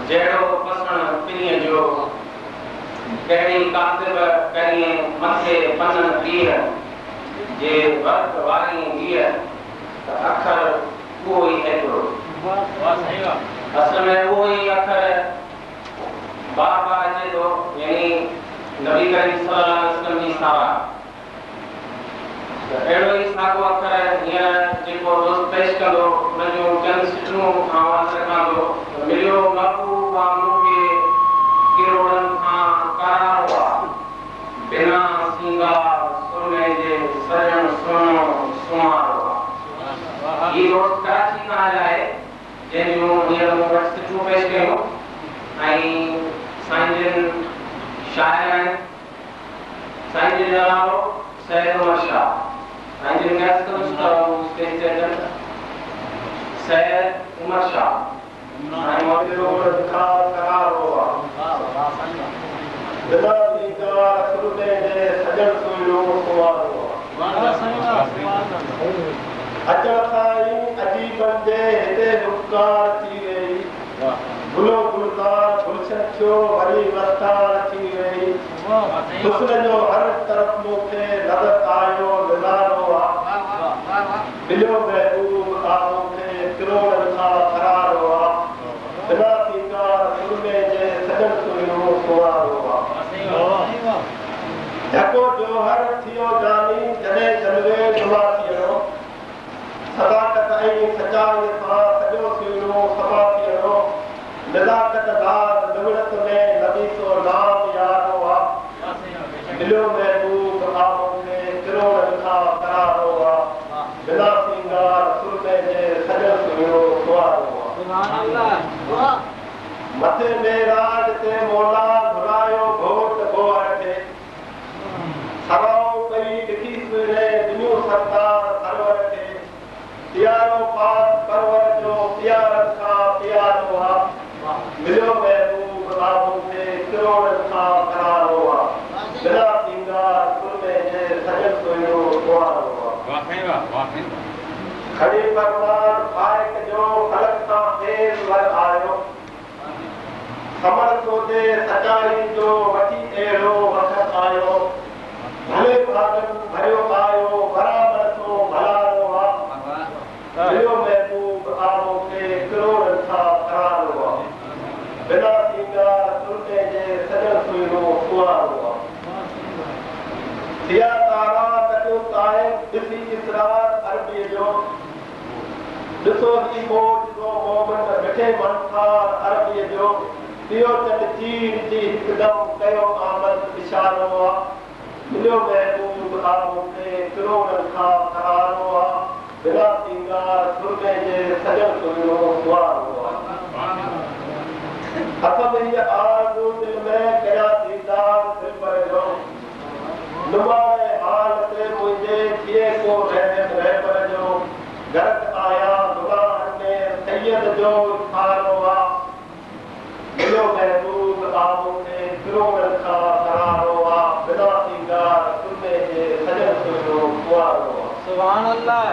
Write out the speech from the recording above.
जहिड़ो पसण पिणीअ जो कहिड़ी कातिब करीं मथे पन पीर जे वर्क वारी वीर त अखर उहो ई हिकिड़ो असल में उहो ई अखर बार बार अचे थो यानी नबी करीम सल्लल्लाहु अलैहि वसल्लम जी सावा अहिड़ो ई साॻियो अखर हींअर जेको दोस्त पेश कंदो उन जूं चंद सिटरूं आवाज़ रखंदो मिलियो महबूबा मूंखे किरोड़नि खां करारो आहे बिना सिंगार सुरमे जे सजण सुहिणो सुमारो आहे। हीउ दोस्त कराची खां आयल आहे जंहिंजूं हींअर मूं वटि सिटरूं पेश कयूं ऐं साईं जिन शाइर आहिनि। साईं जिन जो नालो सैयद उमर शाह। साईं जिन गैस करो स्टेज ते अचनि। सैयद उमर शाह ऐं मोहम्मद खां करारो आहे बिना सिंगार सुरमे जे सजण सुहिणो सुमारो आहे। अचण साईं अजीबनि जे हिते हुकार थी वई गुलो गुलज़ार गुलशन थियो वरी वस्तार थी वई हुस्न जो हर तरफ़ मूंखे नज़र आयो नज़ारो आहे मिलियो महबूब आहे मूंखे किरोड़नि खां करारो आहे बिना सिंगार सुरमे जे सजण सुहिणो सुवारो आहे। यको जोहर थियो जानी जॾहिं जलवे जुमा थियणो सदाकत ऐं सचाईअ सां सॼो सुहिणो समा थियणो नज़ाकत दाद निवड़त में नबी तो नाम यारो आहे मिलियो महबूब आहे मूंखे किरोड़नि खां करारो आहे बिना सिंगार सुरमे जे सजण सुहिणो सुवारो आहे। मथे मेराज ते मौला घुरायो घोट गोहर खे सराओ कई ॾिठी सुहिणे दुनियो सरदार सरवर खे प्यारो पाक परवर जो प्यारनि खां प्यारो आहे मिलियो महबूब आहे मूंखे किरोड़नि खां करारो आहे बिना सिंगार सुरमे जे सजण सुहिणो सुवारो आहे। खड़ी परवार फाइक जो फलक सां तेज़ वर आयो समर सोदे सचाई जो वठी अहिड़ो वक़्तु आयो भले भागन भरियो आयो बराबर तो भलारो आहे मिलियो महबूब आहे मूंखे किरोड़नि खां करारो आहे बिना सिंगार सुरमे जे सजण सुहिणो सुवारो आहे। थिया तारा कटियो ताइब ॾिसी इसरार अरबीअ जो ॾिसो ही मोजो मोहम्मद मिठे मनखार अरबीअ जो पियो चंड चीर जी हिकदम कयो आमद इशारो आहे मिलियो महबूब आहे मूंखे किरोड़नि खां करारो आहे बिना सिंगार सुरमे जे सजण सुहिणो सुवारो आहे। हथ में हीअ आरज़ू दिलि में कयां दीदार दिलबर जो नुमाए हाल ते मुंहिंजे थिए को रहबर जो गर्क आया दुलाहन में सैयद जो खारो आहे मिलियो महबूब आहे मूंखे किरोड़नि खां करारो आहे बिना सिंगार सुरमे जे सजण सुहिणो सुवारो आहे। सुभान अल्लाह।